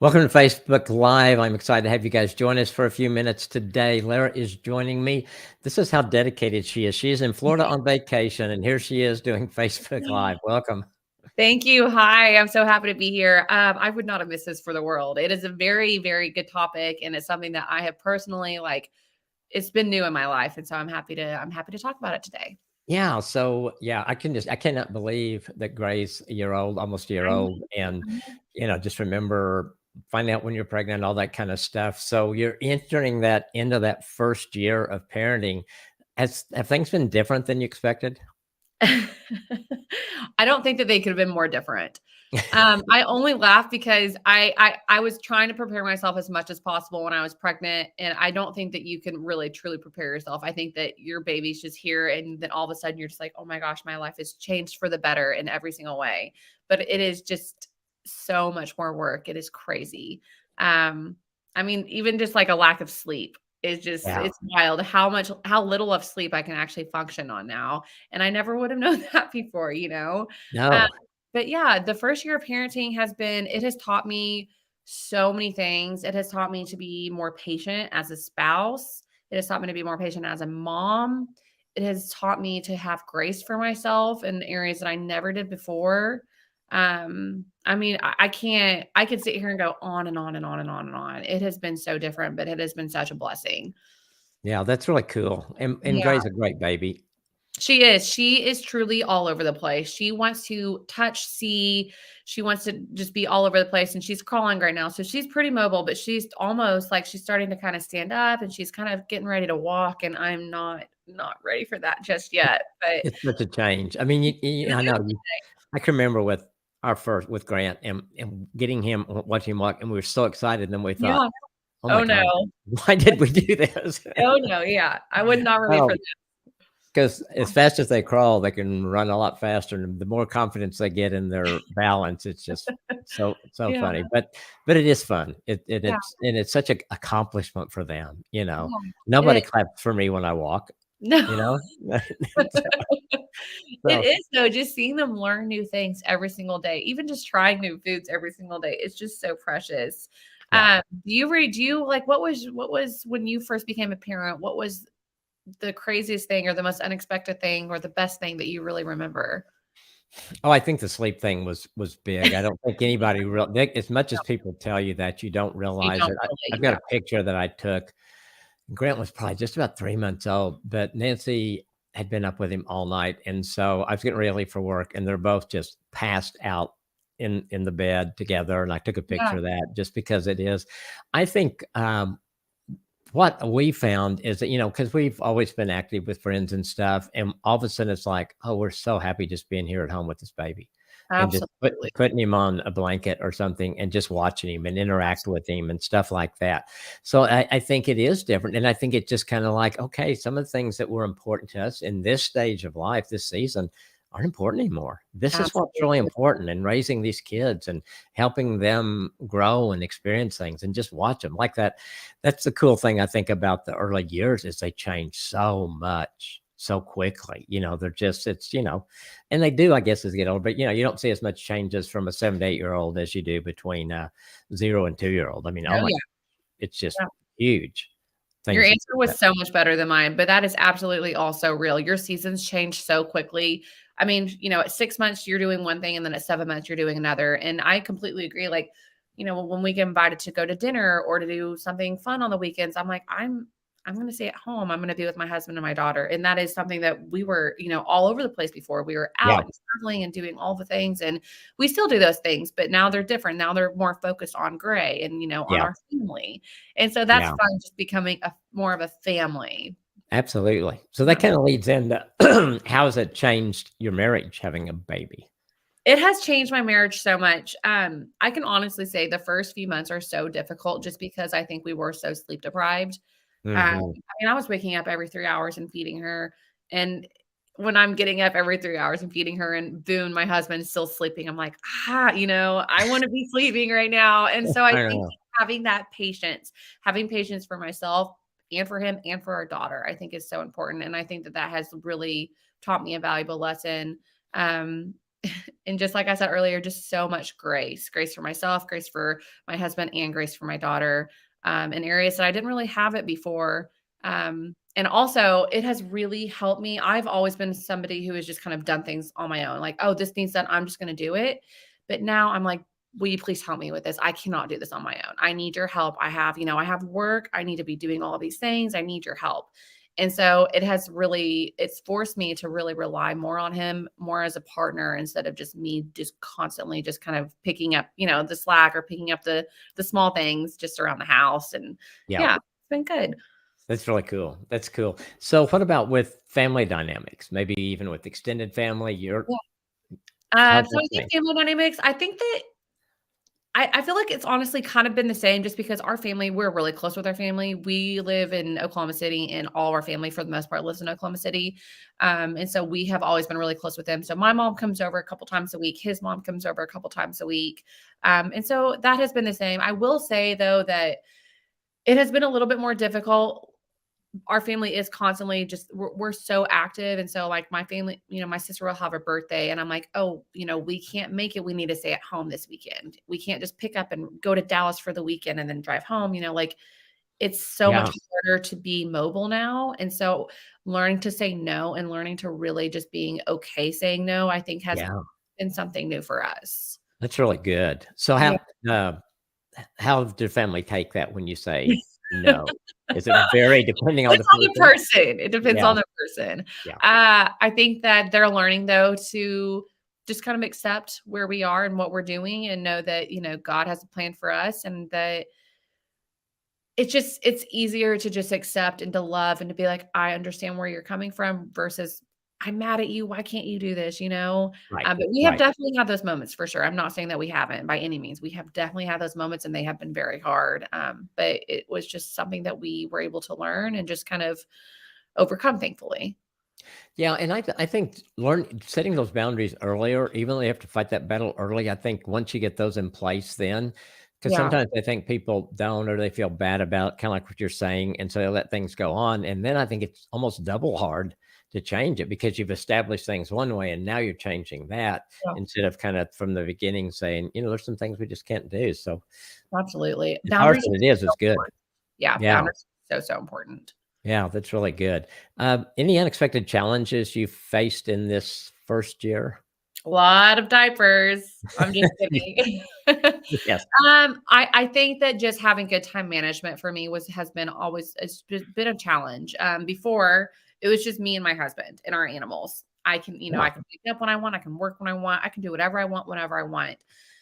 Welcome to Facebook Live. I'm excited to have you guys join us for a few minutes today. Lara is joining me. This is how dedicated she is. She is in Florida on vacation, and here she is doing Facebook Live. Welcome. Thank you. Hi, I'm so happy to be here. I would not have missed this for the world. It is a very, very good topic, and it's something that I have personally it's been new in my life, and so I'm happy to talk about it today. Yeah, so yeah, I cannot believe that Gray's a year old, almost a year I know. old, and I know. just remember finding out when you're pregnant, all that kind of stuff. So you're entering that into that first year of parenting. Have things been different than you expected? I don't think that they could have been more different. I only laugh because I was trying to prepare myself as much as possible when I was pregnant, and I don't think that you can really truly prepare yourself. I think that your baby's just here, and then all of a sudden you're just like, oh my gosh, my life has changed for the better in every single way. But it is just so much more work. It is crazy. Um, I mean, even just like a lack of sleep is just Yeah. it's wild how little of sleep I can actually function on now. And I never would have known that before. Um, No. but yeah, the first year of parenting it has taught me so many things. It has taught me to be more patient as a spouse. It has taught me to be more patient as a mom. It has taught me to have grace for myself in areas that I never did before. I mean, I could sit here and go on and on and on and on and on. It has been so different, but it has been such a blessing. Yeah, that's really cool. And Yeah. Gray's a great baby. She is. She is truly all over the place. She wants to touch, see. She wants to just be all over the place, and she's crawling right now. So she's pretty mobile, but she's almost like she's starting to kind of stand up, and she's kind of getting ready to walk. And I'm not ready for that just yet. But It's such a change. I mean, I know I can remember with our first with Grant and getting him watching him walk, and we were so excited, and then we thought, yeah. "Oh my Oh god, no. why did we do this?" Oh no. Yeah. I would not ready for Oh, that. because as fast as they crawl, they can run a lot faster, and the more confidence they get in their balance, it's just so Yeah. funny. But it is fun. Yeah. It's such a accomplishment for them, you know? Yeah. It Nobody is. claps for me when I walk, No. you know? It So is though, just seeing them learn new things every single day, even just trying new foods every single day. It's just so precious. yeah. Do you like what was when you first became a parent, what was the craziest thing or the most unexpected thing or the best thing that you really remember? Oh, I think the sleep thing was big. I don't think anybody real as much as people tell you that, you don't You realize don't it. I've really, got yeah. a picture that I took. Grant was probably just about 3 months old, but Nancy had been up with him all night, and so I was getting ready for work, and they're both just passed out in the bed together, and I took a Yeah, picture of that just because it is I think, what we found is that, because we've always been active with friends and stuff, and all of a sudden it's like, "Oh, we're so happy just being here at home with this baby," and just absolutely. putting him on a blanket or something and just watching him and interact with him and stuff like that. So I think it is different, and I think it's just kinda like, okay, some of the things that were important to us in this stage of life, this season, aren't important anymore. This is what's really Absolutely. important in raising these kids and helping them grow and experience things and just watch them like that. That's the cool thing I think about the early years is they change so much so quickly. They're just and they do, I guess, as they get older, but you don't see as much changes from a 7 to 8-year-old as you do between 0 and 2-year-old. I mean, oh Oh, my, yeah. it's just Yeah. huge Your things. answer was so much better than mine, but that is absolutely also real. Your seasons change so quickly. I mean, at 6 months, you're doing one thing, and then at 7 months, you're doing another. And I completely agree. Like, when we get invited to go to dinner or to do something fun on the weekends, I'm like, I'm going to stay at home. I'm going to be with my husband and my daughter. And that is something that we were, all over the place before. We were Yeah, out and traveling and doing all the things. And we still do those things, but now they're different. Now they're more focused on Gray and, on yeah, our family. And so that's yeah. fun, just becoming a more of a family. Absolutely. So that Yeah. kind of leads into how has it changed your marriage having a baby? It has changed my marriage so much. I can honestly say the first few months are so difficult just because I think we were so sleep deprived. Hmm. I mean, I was waking up every 3 hours and feeding her, and when I'm getting up every 3 hours and feeding her and boom, my husband's still sleeping, I'm like, I wanna be sleeping right now, and so I I think know. having patience for myself and for him and for our daughter, I think is so important, and I think that that has really taught me a valuable lesson. Um, and just like I said earlier, just so much grace for myself, grace for my husband, and grace for my daughter, in areas that I didn't really have it before. And also, it has really helped me. I've always been somebody who has just kind of done things on my own, like, oh, this needs done, I'm just going to do it. But now I'm like, will you please help me with this? I cannot do this on my own. I need your help. I have work. I need to be doing all of these things. I need your help. And so it's forced me to really rely more on him, more as a partner, instead of just me just constantly just kind of picking up, the slack, or picking up the small things just around the house. And Yeah. yeah, it's been good. That's really cool. That's cool. So what about with family dynamics? Maybe even with extended family, Yeah. how's So that I think changed? family dynamics, I think that I feel like it's honestly kind of been the same, just because our family, we're really close with our family. We live in Oklahoma City, and all of our family, for the most part, lives in Oklahoma City. And so we have always been really close with them. So my mom comes over a couple times a week. His mom comes over a couple times a week. And so that has been the same. I will say, though, that it has been a little bit more difficult. Our family is constantly just, we're so active. And so, like, my family, my sister will have a birthday, and I'm like, oh, we can't make it. We need to stay at home this weekend. We can't just pick up and go to Dallas for the weekend and then drive home. Like, it's so much Yeah. harder to be mobile now. And so learning to say no, and learning to really just being okay saying no, I think has Yeah. been something new for us. That's really good. So Yeah. how did family take that when you say no? Is it very depending on the It's on the person? person. It depends Yeah. on the person. Yeah. I think that they're learning, though, to just kind of accept where we are and what we're doing, and know that, God has a plan for us, and that it's easier to just accept and to love and to be like, I understand where you're coming from, versus I'm mad at you. Why can't you do this? Right. But we have Right. definitely had those moments, for sure. I'm not saying that we haven't by any means. We have definitely had those moments, and they have been very hard. But it was just something that we were able to learn and just kind of overcome, thankfully. Yeah, and I think setting those boundaries earlier, even though you have to fight that battle early, I think once you get those in place, then because Yeah. sometimes I think people don't, or they feel bad about kind of like what you're saying, and so they let things go on, and then I think it's almost double hard to change it because you've established things one way, and now you're changing that Yeah. instead of kind of from the beginning saying, there's some things we just can't do. So Absolutely. as hard Boundaries as it are is, so it's good. important. Yeah, Yeah. boundaries are so, so important. Yeah, that's really good. Any unexpected challenges you faced in this first year? A lot of diapers. I'm just kidding. Yes. I think that just having good time management for me has been always, it's been a challenge. Before, it was just me and my husband and our animals. Yeah. I can wake up when I want, I can work when I want, I can do whatever I want whenever I want.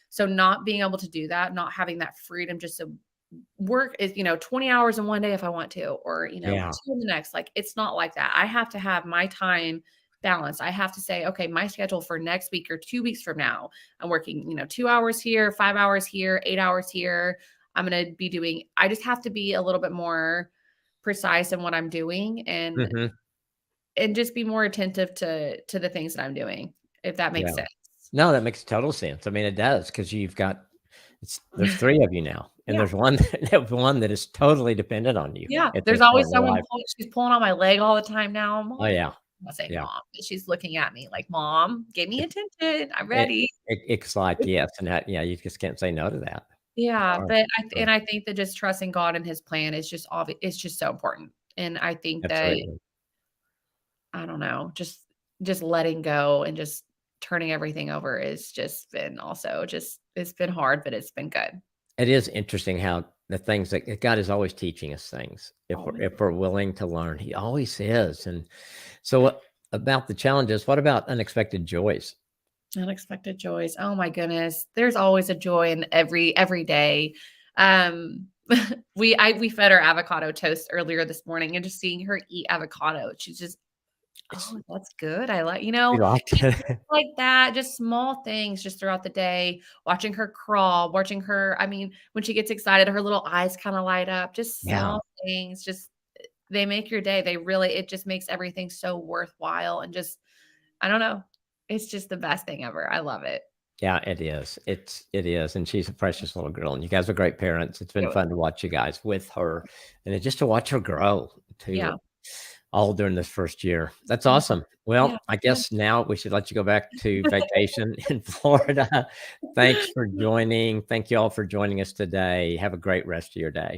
So not being able to do that, not having that freedom just to work is, 20 hours in one day if I want to, or, Yeah. two in the next. Like, it's not like that. I have to have my time balanced. I have to say, okay, my schedule for next week or 2 weeks from now, I'm working, 2 hours here, 5 hours here, 8 hours here. I just have to be a little bit more precise in what I'm doing, Mhm. and just be more attentive to the things that I'm doing, if that makes Yeah. sense. No, that makes total sense. I mean, it does because there's 3 of you now, and Yeah. there's one one that is totally dependent on you Yeah, at there's this always point in your someone life. she's pulling on my leg all the time now. Oh, "Mom." yeah. I'm not saying Yeah. mom, but she's looking at me like, "Mom, give me It attention. I'm it ready." it's like, yes, and that yeah, you just can't say no to that. Yeah, Hard. but Hard. I think that just trusting God and his plan is just it's just so important. And I think that, Absolutely. I don't know, just letting go and just turning everything over is just been also just, it's been hard, but it's been good. It is interesting how the things that God is always teaching us things Always. if we're willing to learn. He always is, and so what about the challenges? What about unexpected joys? Unexpected joys. Oh my goodness. There's always a joy in every day. Um we fed her avocado toast earlier this morning, and just seeing her eat avocado, she's just, It's oh, that's good. I like, we liked just things it. like that, just small things just throughout the day, watching her crawl, watching her, when she gets excited, her little eyes kind of light up, just Yeah. small things, just they make your day. It just makes everything so worthwhile, and just, I don't know. It's just the best thing ever. I love it. Yeah, it is. It is, and she's a precious little girl, and you guys are great parents. It's been fun to watch you guys with her, and just to watch her grow Yeah. too. all during this first year. That's Yeah. awesome. Yeah. Well, I guess now we should let you go back to vacation in Florida. Thanks for joining. Thank you all for joining us today. Have a great rest of your day.